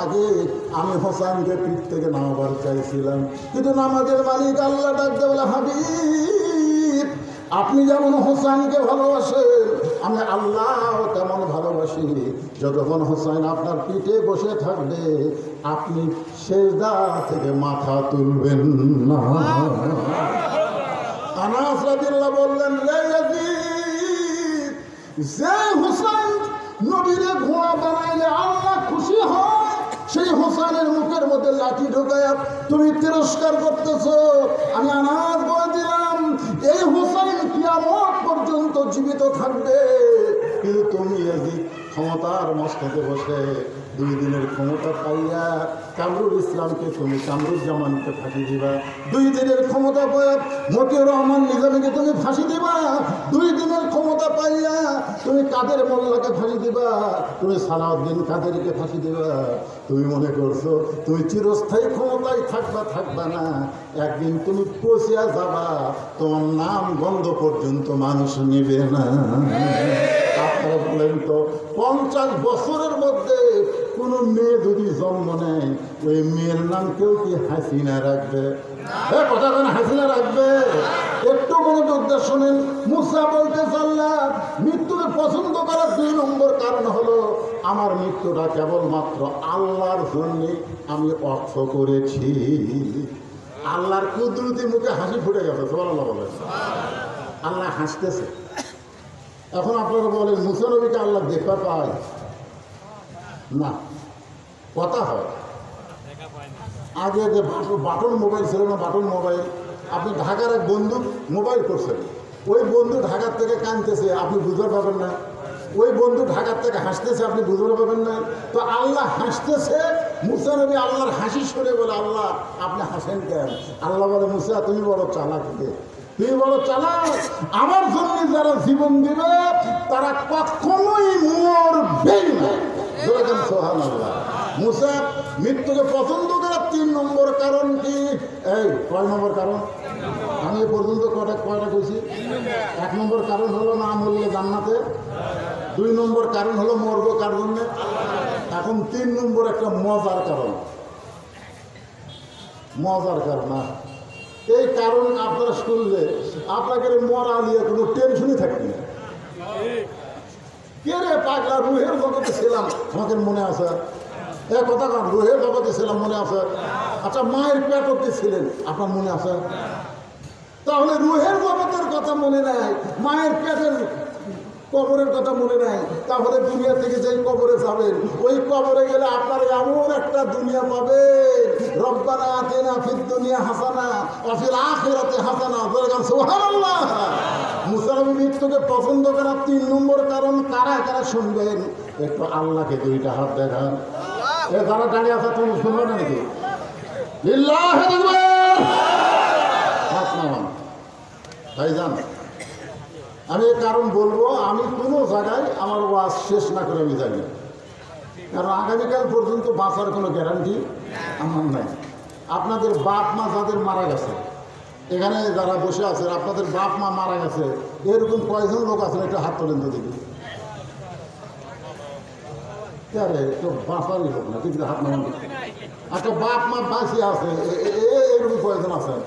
আগে আমি হোসেনকে পিঠ থেকে নামাবার চাইছিলাম, কিন্তু নামাজের মালিক আল্লাহ ডাকতে বলে, হাবিব আপনি যেমন হোসেনকে ভালোবাসেন আমি আল্লাহ তেমন ভালোবাসি। যতক্ষণ হোসেন আপনার পিঠে বসে থাকবে আপনি সেজদা থেকে মাথা তুলবেন না। আনাস রাদিয়াল্লাহু বললেন, যে হোসেন নবীরে ঘোড়া বানাইলে আল্লাহ খুশি হয়, সেই হোসেনের মুখের মধ্যে লাঠি ঢোকায় তুমি তিরস্কার করতেছো। আমি আনাস বলে দিলাম, এই হোসেন কিয়ামত পর্যন্ত জীবিত থাকবে, কিন্তু তুমি ইয়াজিদ ক্ষমতার মস্তকে বসে 2 দিনের ক্ষমতা পাইয়া কামরুল ইসলামকে তুমি কামরুজ্জামানকে ফাঁসি দিবা, 2 দিনের ক্ষমতা পাইয়া মতিউর রহমান নিজামীকে তুমি ফাঁসি দিবা, 2 দিনের ক্ষমতা পাইয়া তুমি কাদের মোল্লাকে ফাঁসি দিবা, তুমি সালাউদ্দিন কাদেরকে ফাঁসি দিবা। তুমি মনে করছো তুমি চিরস্থায়ী ক্ষমতায় থাকবা না, একদিন তুমি পচিয়া যাবা, তোমার নাম গন্ধ পর্যন্ত মানুষ নেবে না। আপনারা বলেন তো 50 বছরের মধ্যে কোনো মেয়ে যদি জন্ম নেয় ওই মেয়ের নাম কেউ কি হাসিনা রাখবে? কথা কেন হাসিনা রাখবে? একটু মনোযোগ দিয়ে শোনেন। মুসা বলতে আল্লাহ মৃত্যুকে পছন্দ করার 2 নম্বর কারণ হলো আমার মৃত্যুটা কেবলমাত্র আল্লাহর জন্যে আমি অর্থ করেছি। আল্লাহর কুদরতি মুখে হাসি ফুটে গেছে, সুবহানাল্লাহ বলেন। আল্লাহ হাসতেছে। এখন আপনারা বলেন মুসা নবীকে আল্লাহ দেখা পায় না? কথা হয়। আগে যে বাটন মোবাইল ছিল না, বাটন মোবাইল, আপনি ঢাকার এক বন্ধু মোবাইল করছেন, ওই বন্ধু ঢাকার থেকে কাঁদতেছে, আপনি বুঝতে পারবেন না। ওই বন্ধু ঢাকার থেকে হাসতেছে, আপনি বুঝতে পারবেন না। তো আল্লাহ হাসতেছে, মুসা নবী আল্লাহর হাসি শুনে বলে, আল্লাহ আপনি হাসেন কেন? আল্লাহ বলে, মুসা তুমি বড় চালাক, তুমি বড় চালাক, আমার জন্য যারা জীবন দিবে তারা কখনোই মরবে না। সুবহানাল্লাহ। মুসা মৃত্যুকে পছন্দ করার 3 নম্বর কারণ কি? এই কয় নম্বর কারণ? আমি এ পর্যন্ত কয়টা কইছি? 1 নম্বর কারণ হলো না মরলে জান্নাতে, 2 নম্বর কারণ হলো মরবো কার জন্যে, এখন 3 নম্বর একটা মজার কারণ। মজার কারণ এই কারণ আপনারা শুনলে আপনাকে মরা নিয়ে কোনো টেনশনই থাকবে না। কে রে পাগলা, রুহের জগতে ছিলাম, আমাকে মনে আছে? কথা কারণ রুহের জগতে ছিলাম, মনে আছে? আচ্ছা মায়ের পেটতে ছিলেন, আপনার মনে আছে? তাহলে রুহের জগতের কথা মনে নাই, মায়ের পেটের কবরের কথা মনে নাই, তাহলে দুনিয়া থেকে যেই কবরে যাবেন ওই কবরে গেলে আপনার এমন একটা দুনিয়া পাবেন, রব্বানা আতিনা ফিদ দুনিয়া হাসানা ওয়া ফিল আখিরাতি হাসানা। সুবহানাল্লাহ। মুসা নবী মৃত্যুকে পছন্দ করার 3 নম্বর কারণ কারা কারা শুনবেন? একটু আল্লাহকে 2টা হাত দেখান। এ যারা দাঁড়িয়ে আছে তুমি শুনবে না নাকি? লিল্লাহি আকবার। হাত নামান ভাইজান। আমি এই কারণ বলবো, আমি কোনো জায়গায় আমার ওয়াজ শেষ না করে আমি যাই না, কারণ আগামীকাল পর্যন্ত বাঁচার কোনো গ্যারান্টি আমার নাই। আপনাদের বাপ মা যাদের মারা গেছে, এখানে যারা বসে আছেন আপনাদের বাপ মা মারা গেছে, এরকম কয়জন লোক আছেন একটু হাত তোলেন তো দেখি। আরে তো বাঁচারই হোক না, কিন্তু হাত নামান। আচ্ছা বাপ মা বাঁচিয়ে আছে এরকম কয়জন আছেন?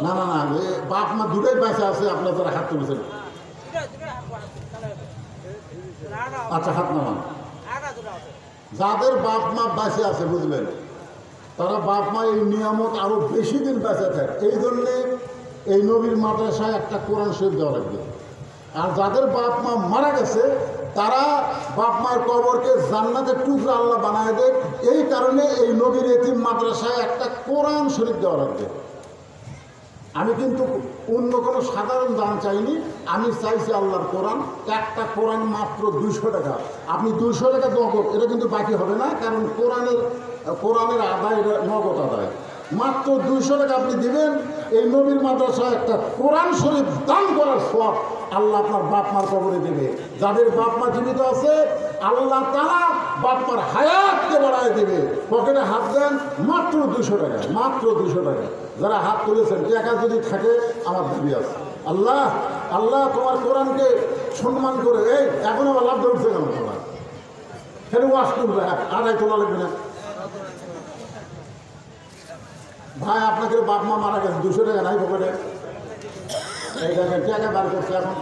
না না না, বাপ মা দুটোই বেঁচে আছে, আপনার যারা হাত তুলেছেন। আচ্ছা হাত নামান। যাদের বাপ মা বেঁচে আছে বুঝলেন, তারা বাপ মা এই নিয়ামত আরো বেশি দিন বেঁচে থাকে, এই জন্যে এই নবীর মাদ্রাসায় একটা কোরআন শরীফ দেওয়া লাগবে। আর যাদের বাপ মা মারা গেছে তারা বাপ মার কবরকে জান্নাতের টুকরা আল্লাহ বানায় দেয়, এই কারণে এই নবীর এতিম মাদ্রাসায় একটা কোরআন শরীফ দেওয়া লাগবে। আমি কিন্তু অন্য কোনো সাধারণ দান চাইনি, আমি চাইছি আল্লাহর কোরআন। একটা কোরআন মাত্র 200 টাকা। আপনি 200 টাকা নগদ, এটা কিন্তু বাকি হবে না, কারণ কোরআনের আদায় এটা নগদ আদায়। মাত্র 200 টাকা আপনি দিবেন, এই নবীর মাদ্রাসায় একটা কোরআন শরীফ দান করার সওয়াব আল্লাহ আপনার বাপ মার কবরে দেবে। যাদের বাপ মা জীবিত আছে আল্লাহ তাআলা বাপ মার হায়াতকে বাড়ায় দেবে। পকেটে হাত দেন, মাত্র 200 টাকা, মাত্র 200 টাকা। যারা হাত তুলেছেন টাকা যদি থাকে আমার দাবি আছে। আল্লাহ আল্লাহ তোমার কোরআনকে সম্মান করে, এই এখন আবার লাভ ধরছে কেন তোমার? সেটা ওয়াশ করবে, আদায় তোলা লাগবে না। ভাই আপনাকে বাপ মা মারা গেছে, 200 টাকা নাই পকেটে, এই দেখেন টাকা বার করছে এখন।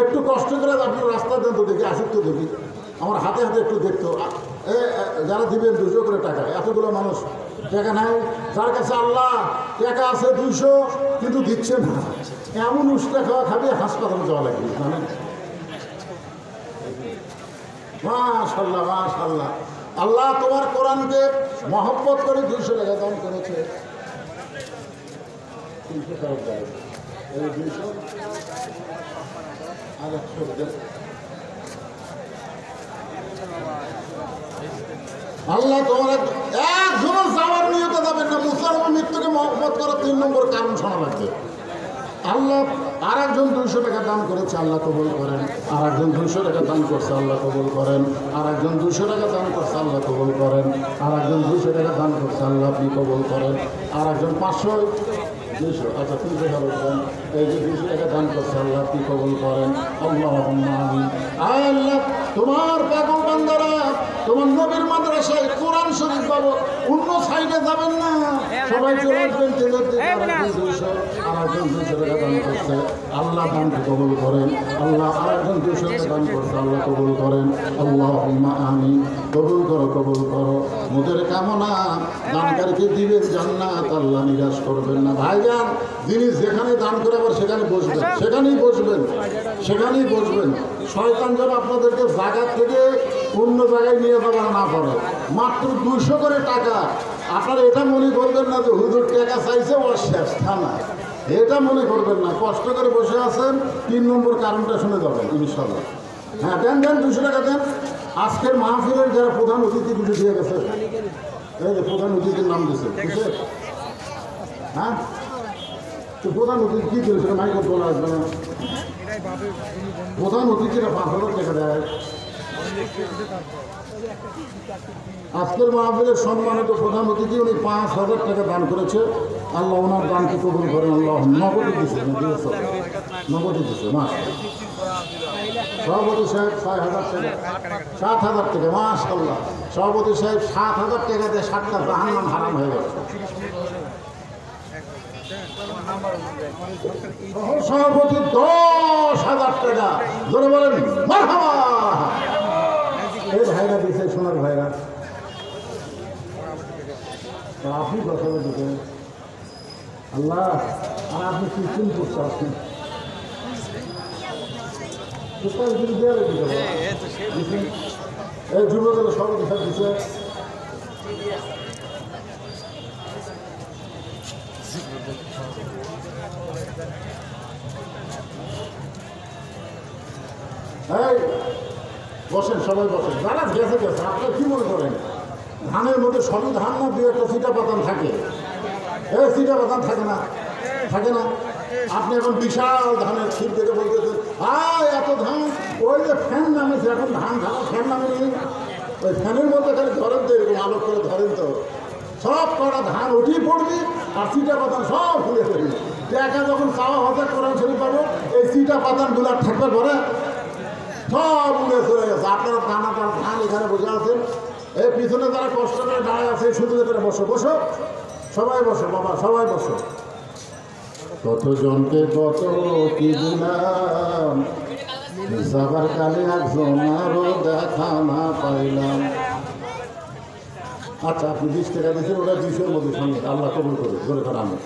একটু কষ্ট করে আপনি রাস্তা দেন তো দেখি, আসুক তো দেখি, আমার হাতে হাতে একটু দেখতো। যারা দিবেন 200 করে টাকা, এতগুলো মানুষ টাকা নাই, যার কাছে আল্লাহ টাকা আছে 200 কিন্তু দিচ্ছে না, এমন উষ্টা খাওয়া খাবে হাসপাতালে যাওয়া লাগবে মানে। মাশাআল্লাহ মাশাআল্লাহ, আল্লাহ তোমার কোরআনকে মহব্বত করে 200 টাকা দান করেছে। 300 টাকা দেয়, এই 200 আর 100 আল্লাহ তোমার একজনও যাওয়ার নিয়তে যাবেন না। মুসার মৃত্যুকে মহব্বত করার 3 নম্বর কারণ শোনা লাগবে। আল্লাহ আর একজন 200 টাকা দান করেছে, আল্লাহ কবুল করেন। আর একজন 200 টাকা দান করছে, আল্লাহ কবুল করেন। আর একজন 200 টাকা দান করছে, আল্লাহ কবুল করেন। আর একজন 200 টাকা দান করছে, আল্লাহ আপনি কবুল করেন। আর একজন 500 200, আচ্ছা 300 টাকা দেন, এই যে 200 টাকা দান করছে, আল্লাহ আপনি কবুল করেন। আল্লাহুম্মা আমিন। আল্লাহ তোমার পাগল বান্দারা তোমার নবীর মাদ্রাসায় কোরআন শরীফ পাবো, অন্য সাইডে যাবেন না, সবাই চলে আসবেন তেলের দিকে। আর একজন 200 টাকা দান করছে, আল্লাহ দানকে কবুল করেন। আল্লাহ আর একজন 200 টাকা দান করছে, আল্লাহ কবুল করেন। আল্লাহুম্মা আমিন। কবুল করো কবুল করো, মুদের কামনা দানকারীকে দিবেন জান্নাত, আল্লাহ নিরাশ করবেন না। ভাইজান, যিনি যেখানে দান করে আবার সেখানে বসবেন, সেখানেই বসবেন, সেখানেই বসবেন। শয়তান যেন আপনাদেরকে জায়গা থেকে অন্য জায়গায় নিয়ে যাওয়া না পারে। মাত্র 200 করে টাকা, আপনারা এটা মনে করবেন না যে হুজুর টাকা চাইছে ও শেষ থানা, এটা মনে করবেন না। কষ্ট করে বসে আছেন, 3 নম্বর কারণটা শুনে যাবেন ইনশাল্লাহ। হ্যাঁ দেন দেন, 200 টাকা দেন। আজকের মাহফিলের যারা প্রধান অতিথি কিছু দিয়ে গেছে, এই যে প্রধান অতিথির নাম দিয়েছে, বুঝছে? হ্যাঁ, তো প্রধান অতিথি কী দিল সেটা মাইকের বলা আসবে না। প্রধান অতিথিরা 5,000 টাকা দেয়। আজকের মাহফিলের সম্মানিত প্রধান অতিথি উনি 5,000 টাকা দান করেছে, আল্লাহ ওনার দানকে কবুল করেন। আল্লাহ নগদে দিচ্ছে না, দিয়েছে নগদে দিচ্ছে। মাস সভাপতি সাহেব 6,000 টাকা, 7,000 টাকা, মাশাআল্লাহ। সভাপতি সাহেব 7,000 টাকা দিয়ে 7টা জাহান্নাম হারাম হয়ে গেছে। সভাপতি 10,000 টাকা, ধরে বলেন মারহাবা। এই ভাইরা দিচ্ছে, সোনার ভাইরা, আপনি কথা দিচ্ছেন আল্লাহ। আর আপনি কি চিন করতে আসছেন, এই যুবকের সভাপতি সাহেব দিচ্ছে। এই বসেন, সবাই বসেন। যারা গেছে গেছে, আপনার কি মনে করেন ধানের মধ্যে সবই ধান না, 2-1টা চিটা পাতান থাকে? এই চিটা পাতান থাকে না, থাকে না? আপনি এখন বিশাল ধানের ক্ষীর দেখে বলতেছেন এত ধান, ওই যে ফ্যান নামেছে, এখন ধান ধান ফ্যান নামে নেই, ওই ফ্যানের মধ্যে খালি ধরেন তো, এরকম আলোক করে ধরেন তো, সব কটা ধান উঠেই পড়বি আর চিটা পাতান সব ফুলে ফেলবি। টাকা যখন চাওয়া হতে কোরআন শরীফ পাবো, এই চিটা পাতান গুলার থাকবে পরে সব উড়ে চলে গেছে। আপনারা দানাদার ধান এখানে বসে আছেন, এই পিছনে যারা কষ্ট করে দাঁড়ায় আছে শুধু করে বসো বসো, সবাই বসো বাবা, সবাই বসো। কতজনকে কত কি দিলাম, যাবার কালে একজন আরো দেখা না পাইলাম। আচ্ছা, আপনি 20 টাকা দিচ্ছেন, ওটা 200-র মধ্যে সঙ্গে আল্লাহ কবুল করে ধরে করা। আমি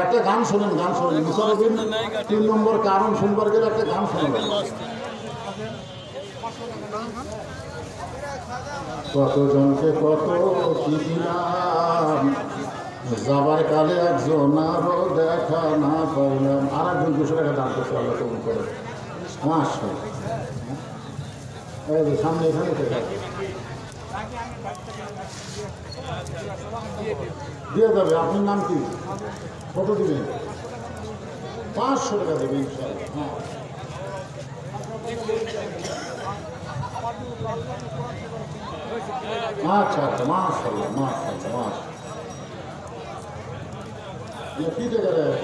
একটা গান শোনেন, গান শোনেন। মুসারবিন 3 নম্বর কারণ শুনবার গেলে একটা গান শোনেন। কতজনকে কত কি দিলাম, যাবার কালে একজন আরো দেখা না পাইলাম। আর একজন 200 টাকা দান করছে, আল্লাহ কবুল করে। এই সামনে এখানে দিয়ে যাবে। আপনার নাম কি, কত দিবেন? 500 টাকা দেবে ইনশাআল্লাহ। হ্যাঁ, আচ্ছা আচ্ছা, মাশাআল্লাহ মাশাআল্লাহ মাশাআল্লাহ। কি টাকা দেয়?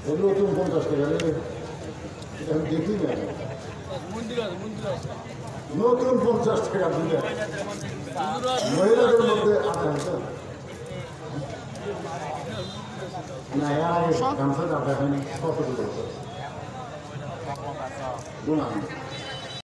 নতুন 50 টাকা রে, এটা আমি দেখি না। নতুন 50 টাকা দিলে মহিলাদের মধ্যে না, এর আগে গামছা দাম দেখায়নি, কত দিল